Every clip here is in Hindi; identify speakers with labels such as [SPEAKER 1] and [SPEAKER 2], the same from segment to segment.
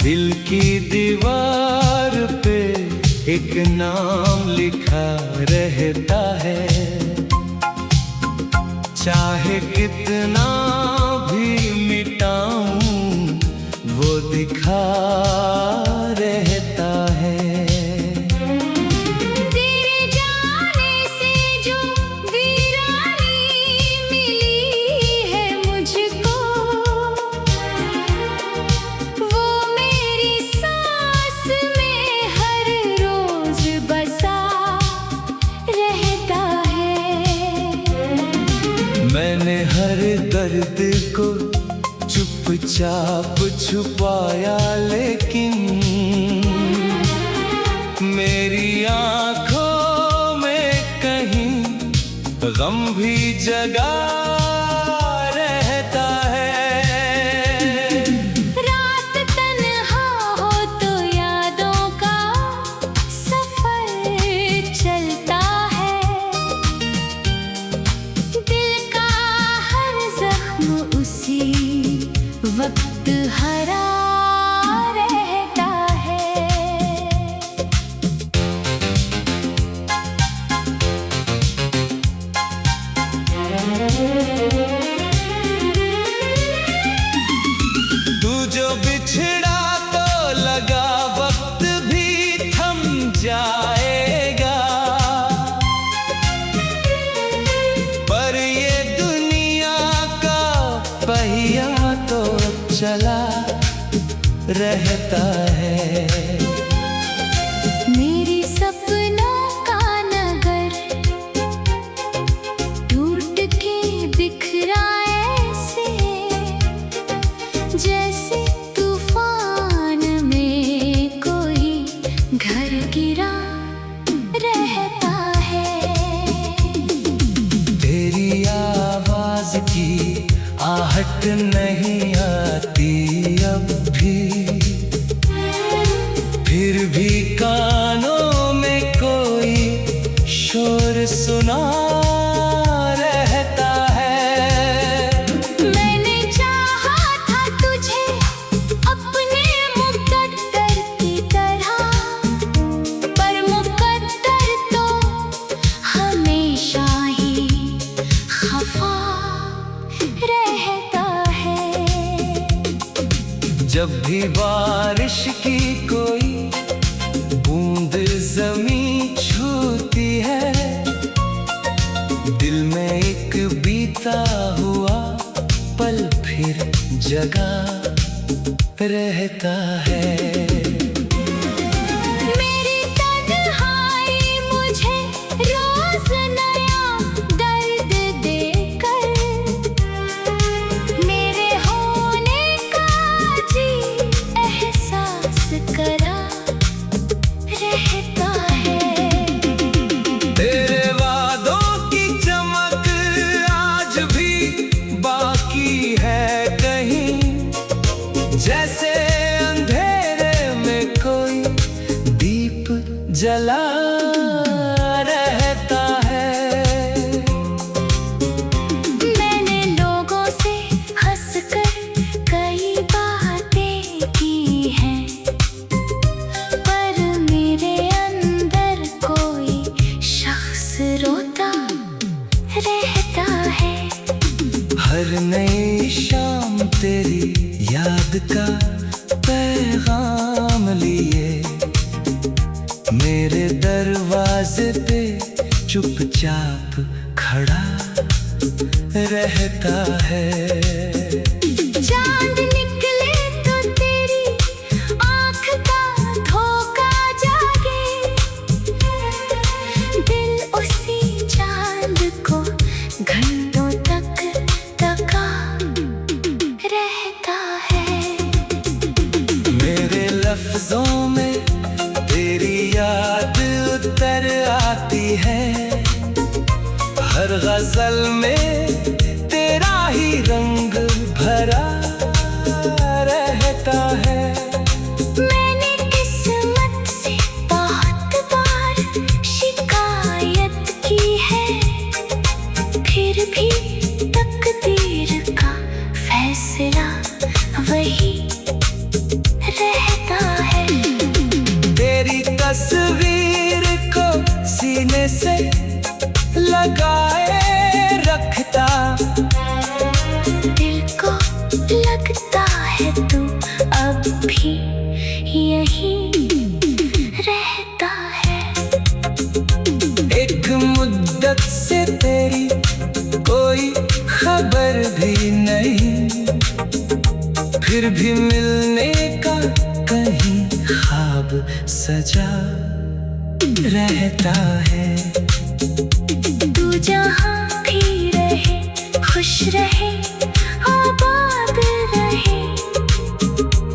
[SPEAKER 1] दिल की दीवार पे एक नाम लिखा रहता है, चाहे कितना भी मिटाऊं वो दिखा रहता है।
[SPEAKER 2] तेरे जाने से जो वीरानी मिली है मुझको, वो मेरी सांस में हर रोज बसा रहता है।
[SPEAKER 1] मैंने हर दर्द को चुपचाप छुपाया, लेकिन मेरी आंखों में कहीं गम भी जगा रहता है।
[SPEAKER 2] रात तन्हा हो तो यादों का सफर चलता है, दिल का हर जख्म उसी वक्त हरा रहता है।
[SPEAKER 1] तू जो बिछड़ा तो लगा वक्त भी थम जाएगा, पर ये दुनिया का पहिया तो चला रहता है।
[SPEAKER 2] मेरी सपनों का नगर टूट के बिखरा ऐसे, जैसे तूफान में कोई घर गिरा रहता है।
[SPEAKER 1] तेरी आवाज की आहट नहीं आती अब भी, फिर भी कानों में कोई शोर सुना रहता है।
[SPEAKER 2] मैंने चाहा था तुझे अपने मुकद्दर की तरह, पर मुकद्दर तो हमेशा ही खफा रहता है।
[SPEAKER 1] जब भी बारिश की कोई बूंद जमीन छूती है, दिल में एक बीता हुआ पल फिर जगा रहता है।
[SPEAKER 2] मेरी तन्हाई मुझे रोज नया दर्द देकर, मेरे होने का जी एहसास करा रहता है।
[SPEAKER 1] तेरे वादों की चमक आज भी बाकी है कहीं, जैसे अंधेरे में कोई दीप जला रहता है।
[SPEAKER 2] मैंने लोगों से हंसकर कई बातें की हैं, पर मेरे अंदर कोई शख्स रोता रहता है।
[SPEAKER 1] हर नई शाम तेरी याद का पैगाम लिए मेरे दरवाजे पे चुपचाप खड़ा रहता है।
[SPEAKER 2] चांद निकले तो तेरी आँख का धोखा जागे, दिल उसी चांद को घंटों तक तका रहता है।
[SPEAKER 1] मेरे लफ्जों में तेरी याद उतर आती है, हर गजल में तेरा ही रंग भरा रहता है।
[SPEAKER 2] मैंने किस्मत से बहुत बार शिकायत की है, फिर भी तकदीर का फैसला वही रहता है।
[SPEAKER 1] तेरी तस्वीर को सीने से लगाए रखता,
[SPEAKER 2] दिल को लगता है तू अब भी यही रहता है।
[SPEAKER 1] एक मुद्दत से तेरी कोई खबर भी नहीं, फिर भी मिलने का कहीं ख्वाब सजा रहता है।
[SPEAKER 2] तू जहाँ भी रहे खुश रहे आबाद रहे,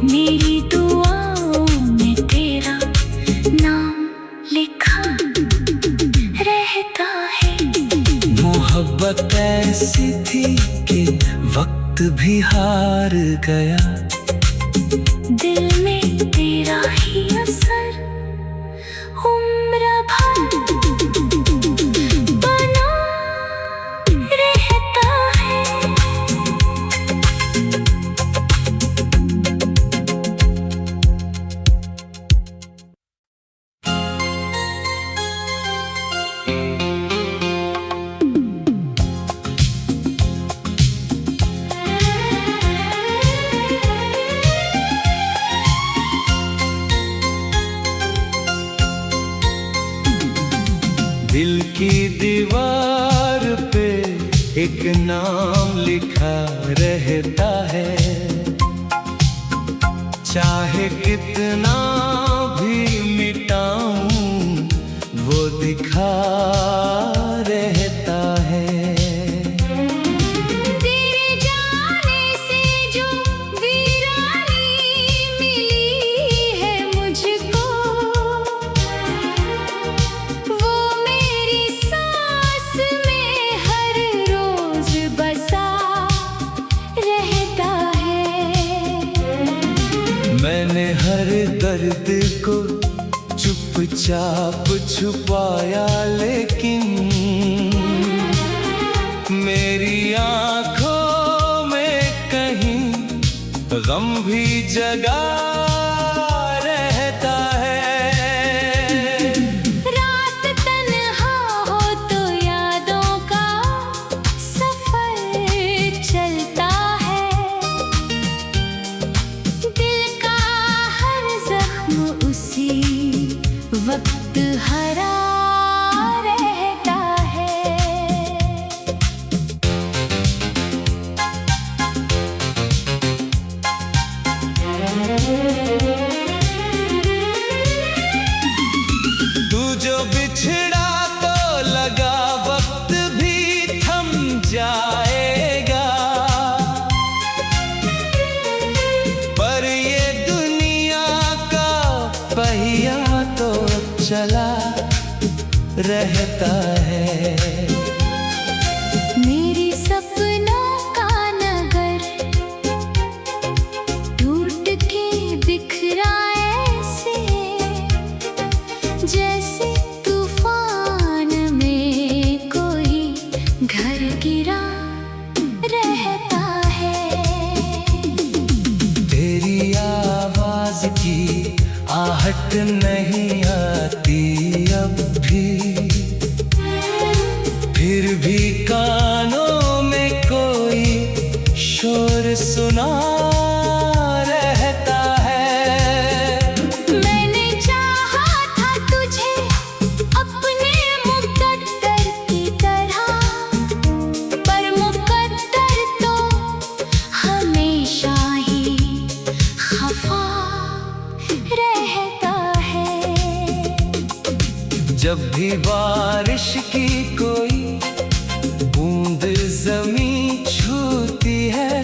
[SPEAKER 2] मेरी दुआओं में तेरा नाम लिखा रहता है।
[SPEAKER 1] मोहब्बत ऐसी थी कि वक्त भी हार गया,
[SPEAKER 2] दिल में तेरा ही असर उम्र भर बना रहता है।
[SPEAKER 1] दिल की दीवार पे एक नाम लिखा रहता है, चाहे कितना भी मिटाऊं वो दिखा रहता है।
[SPEAKER 2] तेरे जाने से जो वीरानी मिली है मुझको, वो मेरी सांस में हर रोज बसा रहता है।
[SPEAKER 1] मैंने हर दर्द को चुपचाप छुपाया, लेकिन मेरी आंखों में कहीं गम भी जगा रहता है।
[SPEAKER 2] रात तन्हा हो तो यादों का सफर चलता है, दिल का हर जख्म उसी वक्त हरा रहता है।
[SPEAKER 1] तू जो बिछड़ा तो लगा वक्त भी थम जाएगा, पर ये दुनिया का पहिया तो चला रहता है।
[SPEAKER 2] मेरी सपनों का नगर टूट के बिखरा ऐसे, जैसे तूफान में कोई घर गिरा रहता है।
[SPEAKER 1] तेरी आवाज की आहट नहीं आती अब भी, फिर भी कानों में कोई शोर सुना रहता है।
[SPEAKER 2] मैंने चाहा था तुझे अपने मुकद्दर की तरह, पर मुकद्दर तो हमेशा ही खफा रहता है।
[SPEAKER 1] जब भी बारिश की कोई बूंद जमीन छूती है,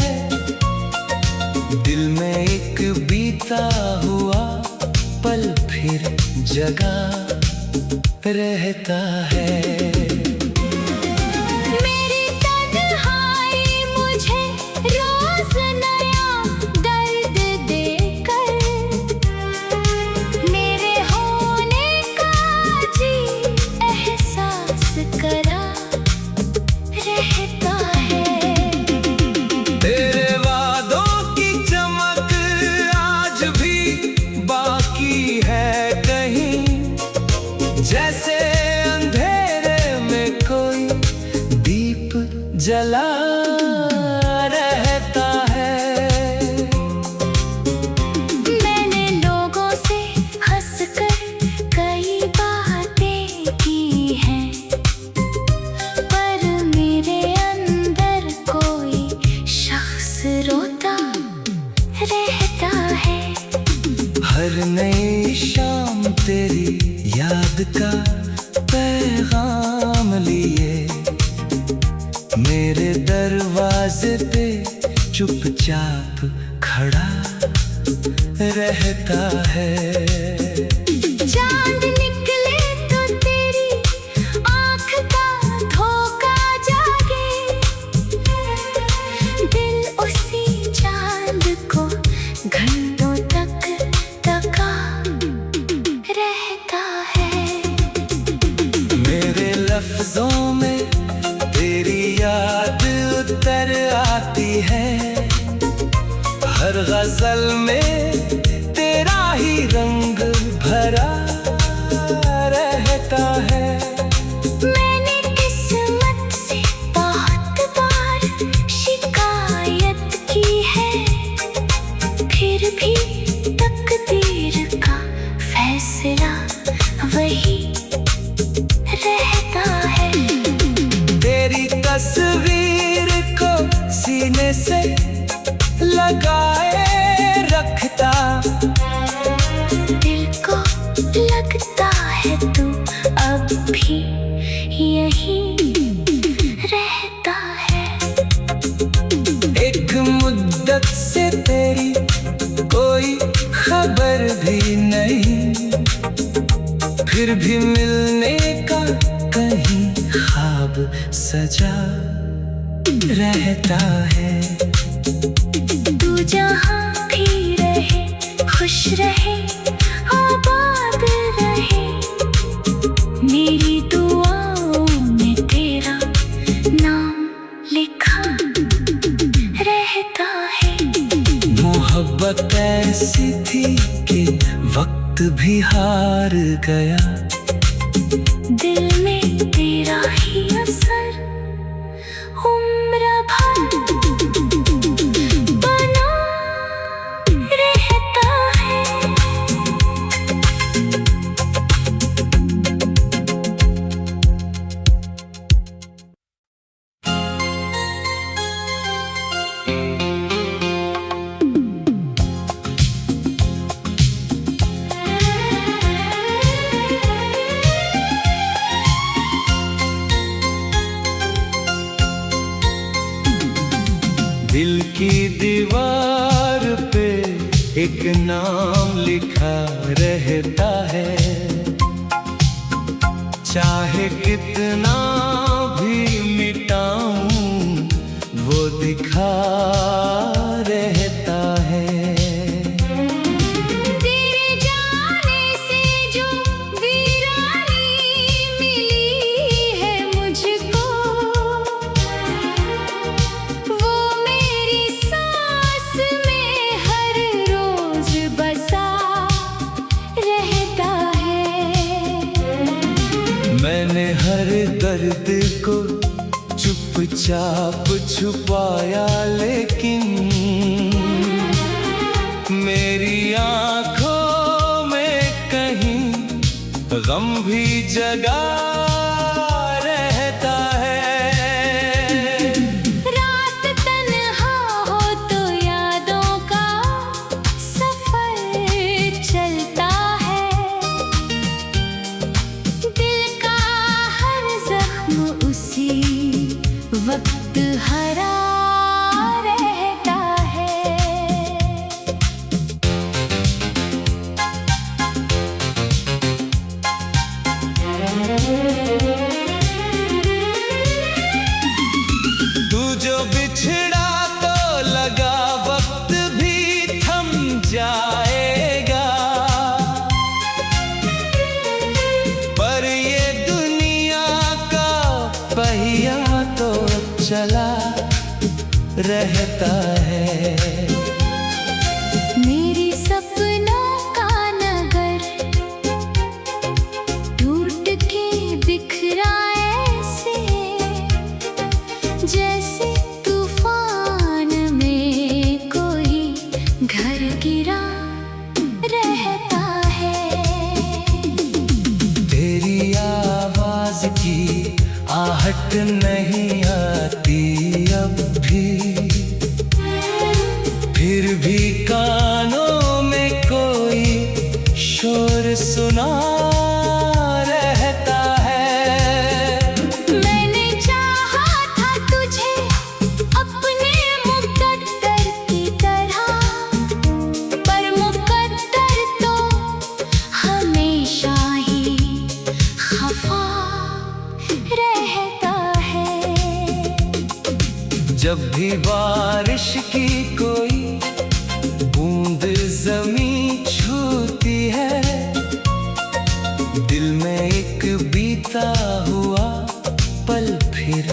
[SPEAKER 1] दिल में एक बीता हुआ पल फिर जगा रहता है।
[SPEAKER 2] मेरी तन्हाई मुझे रोज नया दर्द देकर, मेरे होने का जी एहसास करा रहता है।
[SPEAKER 1] तेरे
[SPEAKER 2] रहता है।
[SPEAKER 1] हर नई शाम तेरी याद का पैगाम लिए मेरे दरवाजे पे चुपचाप खड़ा रहता है।
[SPEAKER 2] चांद निकले तो तेरी आँख का धोखा जागे, दिल उसी चांद को घंटों तक तका रहता है।
[SPEAKER 1] मेरे लफ्जों में तेरी याद उतर आती है, हर गजल में तेरा ही रंग भरा रहता है।
[SPEAKER 2] मैंने किस्मत से बहुत बार शिकायत की है, फिर भी तकदीर का फैसला वही रहता है।
[SPEAKER 1] तेरी तस्वीर को सीने से लगाए रखता,
[SPEAKER 2] दिल को लगता है तू अब भी यही रहता है।
[SPEAKER 1] एक मुद्दत से तेरी कोई खबर भी नहीं, फिर भी मिलने का कहीं ख्वाब सजा रहता है।
[SPEAKER 2] तू जहाँ भी रहे खुश रहे आबाद रहे, मेरी दुआओं में तेरा नाम लिखा रहता है।
[SPEAKER 1] मोहब्बत ऐसी थी कि वक्त भी हार गया,
[SPEAKER 2] दिल में तेरा ही असर उम्र भर बना रहता है।
[SPEAKER 1] दिल की दीवार पे एक नाम लिखा रहता है, चाहे कितना भी मिटाऊं वो दिखा रहता है।
[SPEAKER 2] तेरे जाने से जो वीरानी मिली है मुझको, वो मेरी सांस में हर रोज बसा रहता है।
[SPEAKER 1] मैंने हर दर्द को चुपचाप छुपाया, लेकिन मेरी आंखों में कहीं गम भी जगा रहता है।
[SPEAKER 2] रात तन्हा हो तो यादों का सफर चलता है, दिल का हर जख्म उसी वक्त हरा रहता है।
[SPEAKER 1] भी कानों में कोई शोर सुना रहता है।
[SPEAKER 2] मैंने चाहा था तुझे अपने मुकद्दर की तरह, पर मुकद्दर तो हमेशा ही खफा रहता है।
[SPEAKER 1] जब भी बारिश की कोई बूंद ज़मीं छूती है, दिल में एक बीता हुआ पल फिर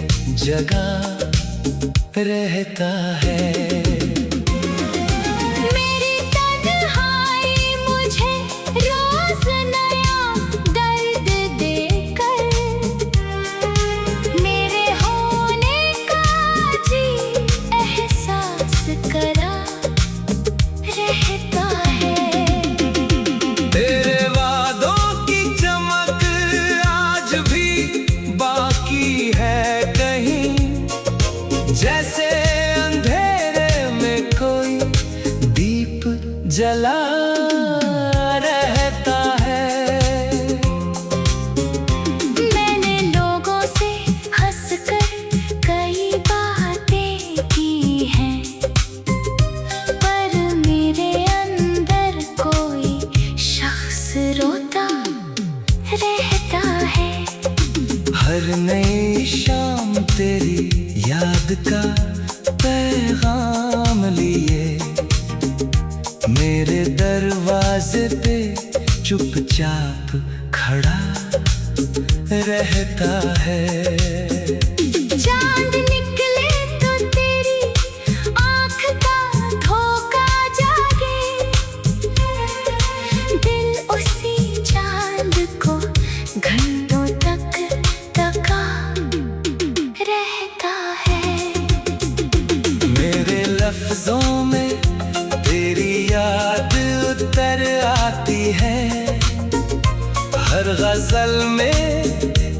[SPEAKER 1] जगा रहता है।
[SPEAKER 2] मेरी तन्हाई मुझे रोज नया दर्द देकर, मेरे होने का जी एहसास करा रहता है।
[SPEAKER 1] तेरे वादों की चमक आज भी बाकी है कहीं, जैसे अंधेरे में कोई दीप जला रहता है।
[SPEAKER 2] मैंने लोगों से हंसकर कई बातें की हैं, पर मेरे अंदर कोई शख्स रोता रहता है।
[SPEAKER 1] हर नई शाम तेरी याद का पैगाम लिए मेरे दरवाजे पे चुपचाप खड़ा रहता है।
[SPEAKER 2] चांद निकले तो तेरी आँख का धोखा जागे, दिल उसी चांद को घंटों तक तका रहता है।
[SPEAKER 1] मेरे लफ्जों में तेरी याद उतर आती है, हर गजल में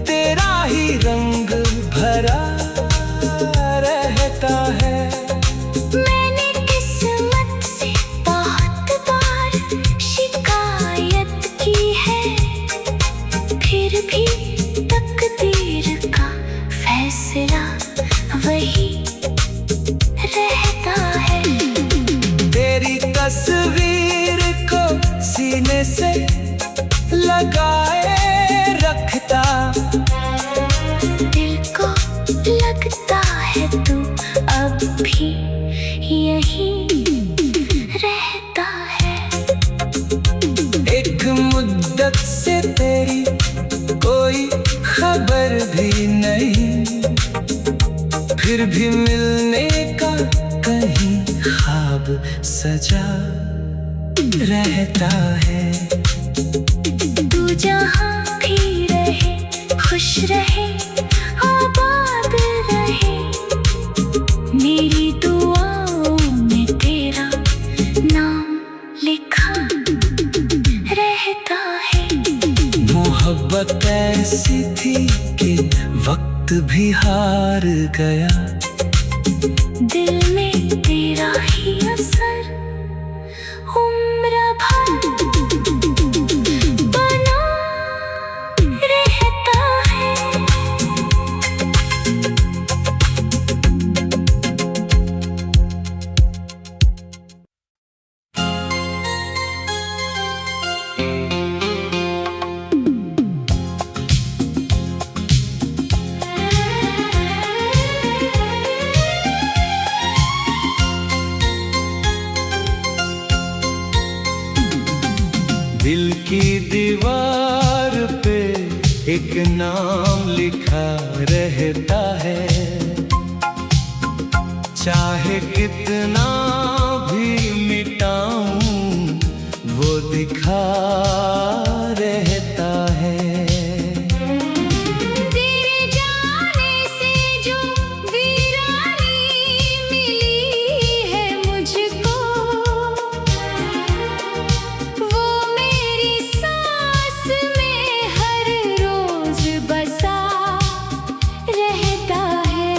[SPEAKER 1] तेरा ही रंग भरा रहता है।
[SPEAKER 2] मैंने किस्मत से बहुत बार शिकायत की है, फिर भी तकदीर का फैसला वही रहता है।
[SPEAKER 1] तेरी तस्वीर को सीने से लगाए रखता,
[SPEAKER 2] दिल को लगता है तू अब भी यही रहता है।
[SPEAKER 1] एक मुद्दत से तेरी कोई खबर भी नहीं, फिर भी मिलने का कहीं ख्वाब सजा रहता है।
[SPEAKER 2] तू जहाँ भी रहे खुश रहे आबाद रहे, मेरी दुआओं में तेरा नाम लिखा रहता है।
[SPEAKER 1] मोहब्बत ऐसी थी कि वक्त भी हार गया,
[SPEAKER 2] दिल में तेरा ही असर उम्र भर बना रहता है।
[SPEAKER 1] दिल की दीवार पे एक नाम लिखा रहता है, चाहे कितना भी मिटाऊं वो दिखा रहता है।
[SPEAKER 2] तेरे जाने से जो वीरानी मिली है मुझको, वो मेरी सांस में हर रोज बसा रहता है।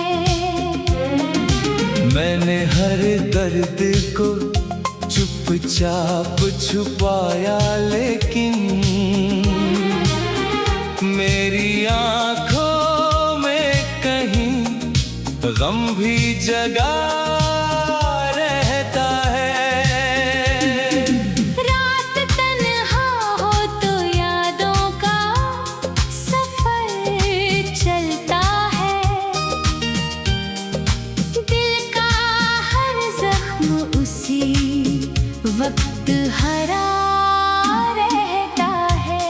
[SPEAKER 1] मैंने हर चुपचाप छुपाया, लेकिन मेरी आंखों में कहीं गम भी जगा रहता है।
[SPEAKER 2] रात तन्हा हो तो यादों का सफर चलता है। दिल का हर जख्म उसी वक्त हरा रहता है।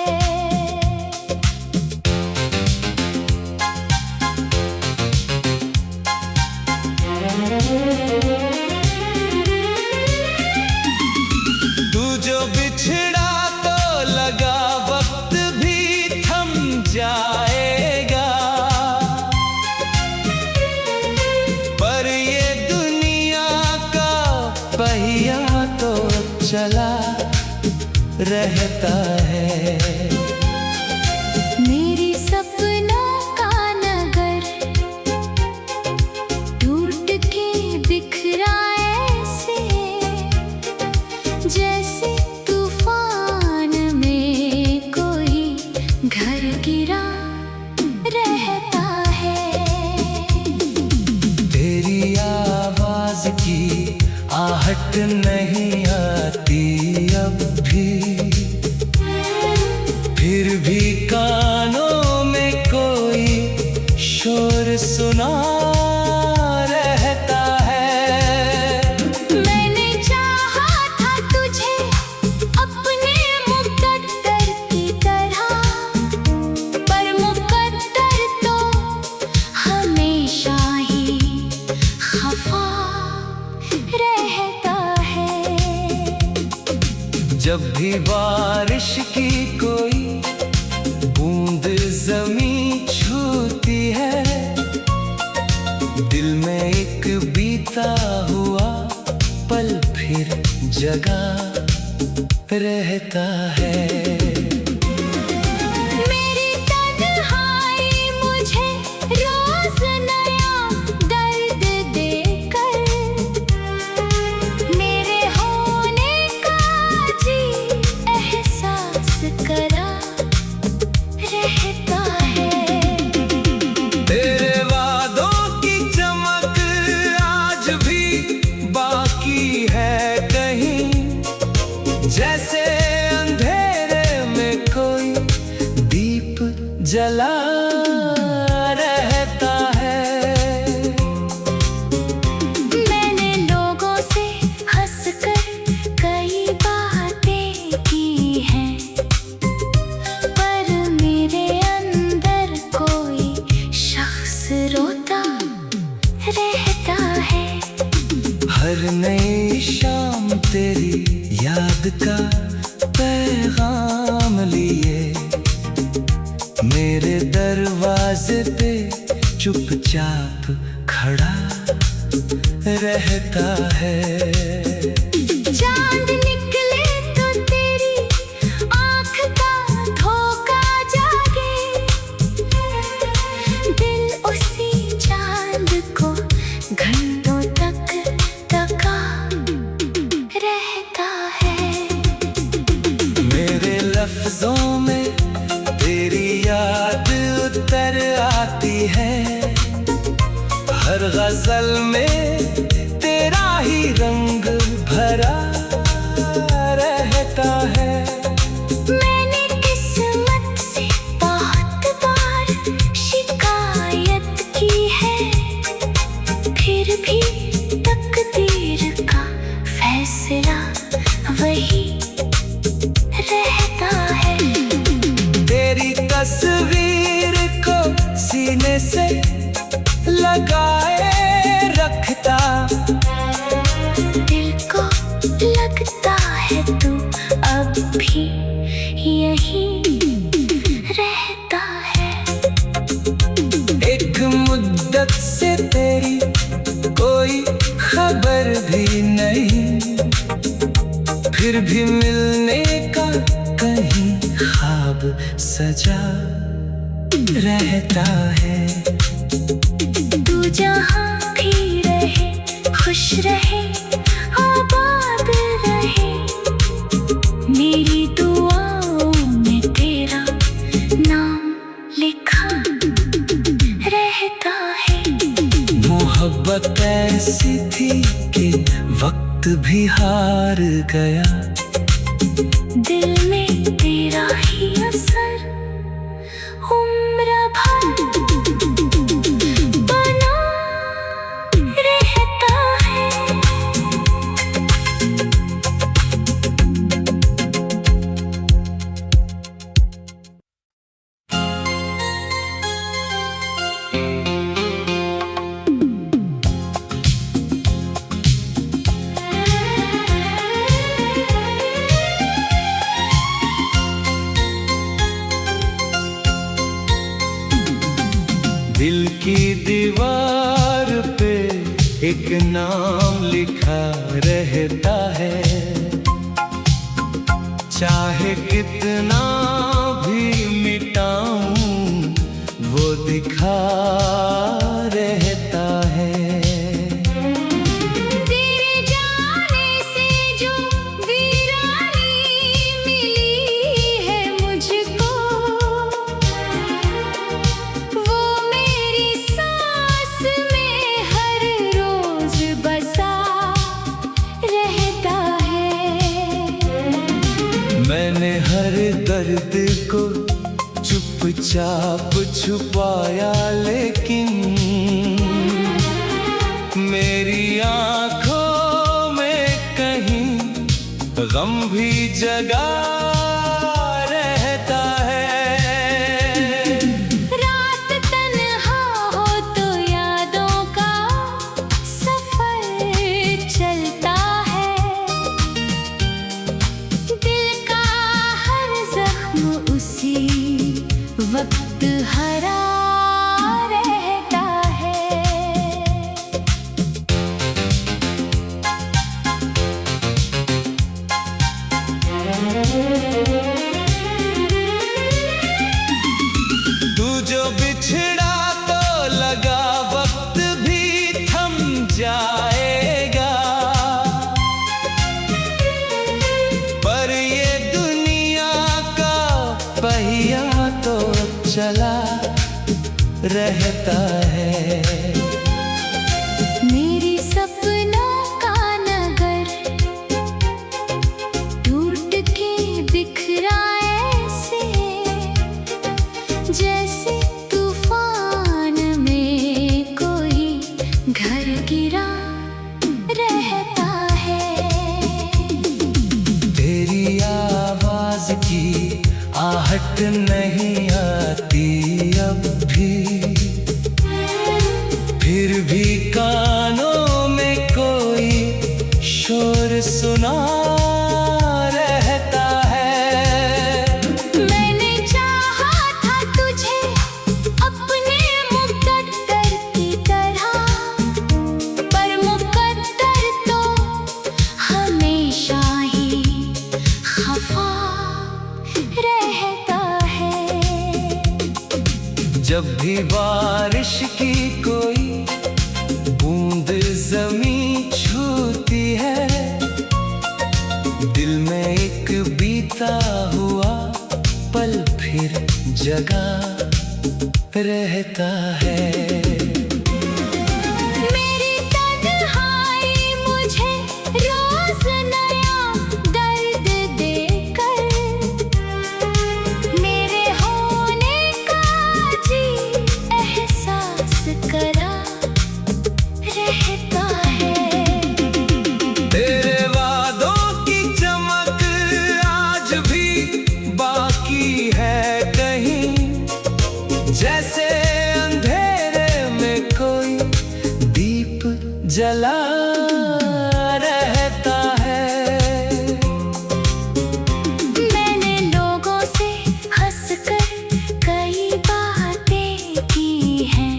[SPEAKER 1] तू जो बिछड़ा तो लगा वक्त भी थम जाएगा, पर ये दुनिया का पहिया तो चला रहता है।
[SPEAKER 2] मेरी सपनों का नगर टूट के बिखरा ऐसे, जैसे तूफान में कोई घर गिरा रहता है।
[SPEAKER 1] तेरी आवाज की आहट नहीं आती अब भी, फिर भी कानों में कोई शोर सुना रहता है।
[SPEAKER 2] मैंने चाहा था तुझे अपने मुकद्दर की तरह, पर मुकद्दर तो हमेशा ही खफा रहता है।
[SPEAKER 1] जब भी बारिश की कोई बूंद जमीन छूती है, दिल में एक बीता हुआ पल फिर जगा रहता है।
[SPEAKER 2] मेरी तन्हाई मुझे रोज नया दर्द देकर, मेरे होने का जी एहसास करा रहता है।
[SPEAKER 1] तेरे वादों की चमक आज भी बाकी है कहीं, जैसे अंधेरे में कोई दीप जला रहता है।
[SPEAKER 2] मैंने लोगों से हंसकर कई बातें की हैं, पर मेरे अंदर कोई शख्स रोता रहता है।
[SPEAKER 1] हर नई शाम तेरी याद का पैगाम लिए मेरे दरवाजे पे चुपचाप खड़ा रहता है।
[SPEAKER 2] चांद निकले तो तेरी आँख का धोखा जागे, दिल उसी चांद को घंटों तक तका रहता है।
[SPEAKER 1] मेरे लफ्जों में तेरी याद उतर आती है, हर गजल में तेरा ही रंग भरा रहता है।
[SPEAKER 2] मैंने किस्मत से बहुत बार शिकायत की है, फिर भी तकदीर का फैसला वही रहता है।
[SPEAKER 1] तेरी तस्वीर को सीने से लगाए रखता,
[SPEAKER 2] दिल को लगता है तू अब भी यही रहता है।
[SPEAKER 1] एक मुद्दत से तेरी कोई खबर भी नहीं, फिर भी मिलने का कहीं ख्वाब सजा रहता है।
[SPEAKER 2] तू जहाँ भी रहे खुश रहे आबाद रहे,
[SPEAKER 1] हार गया।
[SPEAKER 2] दिल में तेरा ही असर उम्र भर बना रहता है।
[SPEAKER 1] दिल की दीवार पे एक नाम लिखा रहता है, चाहे कितना भी मिटाऊं वो दिखा रहता है।
[SPEAKER 2] तेरे जाने से जो वीरानी मिली है मुझको, वो मेरी सांस में हर रोज बसा रहता है।
[SPEAKER 1] मैंने हर दर्द को चुपचाप छुपाया, लेकिन मेरी आंखों में कहीं गम भी जगा रहता है।
[SPEAKER 2] रात तन्हा हो तो यादों का सफर चलता है। दिल का हर जख्म उसी वक्त हरा रहता है।
[SPEAKER 1] तू जो बिछड़ा तो लगा वक्त भी थम जाएगा, पर ये दुनिया का पहिया तो चला रहता है।
[SPEAKER 2] मेरी सपनों का नगर टूट के बिखरा ऐसे, जैसे तूफान में कोई घर गिरा रहता है।
[SPEAKER 1] तेरी आवाज की आहट नहीं आती अब भी, फिर भी कानों में कोई शोर सुना रहता है।
[SPEAKER 2] मैंने चाहा था तुझे अपने मुकद्दर की तरह, पर मुकद्दर तो हमेशा ही खफा रहता है।
[SPEAKER 1] जब भी बारिश की कोई बूंद जमीन छूती है, दिल में एक बीता हुआ पल फिर जगा रहता है।
[SPEAKER 2] मेरी तन्हाई मुझे रोज नया दर्द देकर, मेरे होने का जी एहसास करा रहता है।
[SPEAKER 1] तेरे वादों की चमक आज भी बाकी है कहीं, जैसे अंधेरे में कोई दीप जला रहता है।
[SPEAKER 2] मैंने लोगों से हंसकर कई बातें की हैं,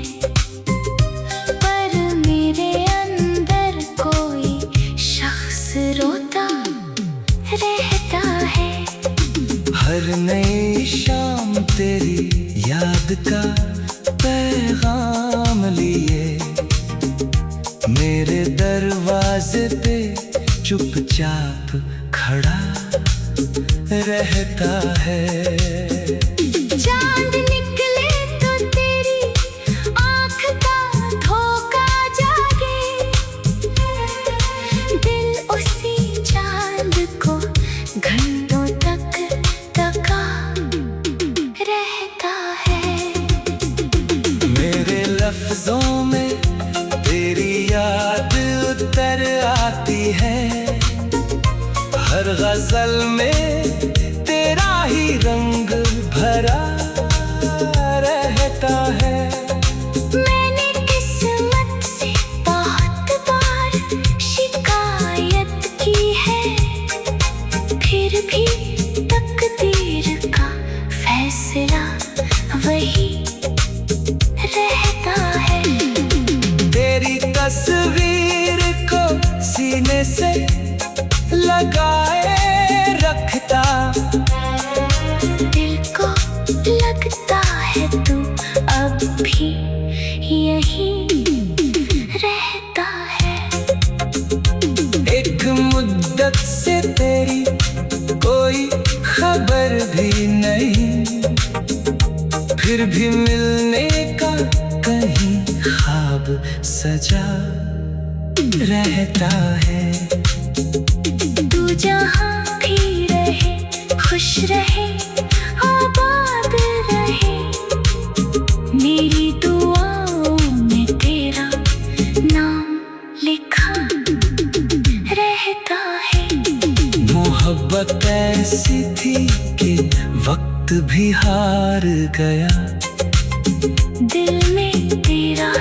[SPEAKER 2] पर मेरे अंदर कोई शख्स रोता रहता है।
[SPEAKER 1] हर नई शाम तेरी याद का पैगाम लिए मेरे दरवाजे पे चुपचाप खड़ा रहता है।
[SPEAKER 2] चांद निकले तो तेरी आँख का धोखा जागे, दिल उसी चांद
[SPEAKER 1] हर गजल में तेरा ही रंग भरा रहता है।
[SPEAKER 2] मैंने किस्मत से बहुत बार शिकायत की है, फिर भी तकदीर का फैसला वही रहता है।
[SPEAKER 1] तेरी तस्वीर को सीने से लगाए रखता,
[SPEAKER 2] दिल को लगता है तू अब भी यही रहता है।
[SPEAKER 1] एक मुद्दत से तेरी कोई खबर भी नहीं, फिर भी मिलने का कहीं ख्वाब सजा रहता है।
[SPEAKER 2] तू जहाँ भी रहे खुश रहे आबाद रहे, मेरी दुआओं में तेरा नाम लिखा रहता है।
[SPEAKER 1] मोहब्बत ऐसी थी कि वक्त भी हार गया,
[SPEAKER 2] दिल में तेरा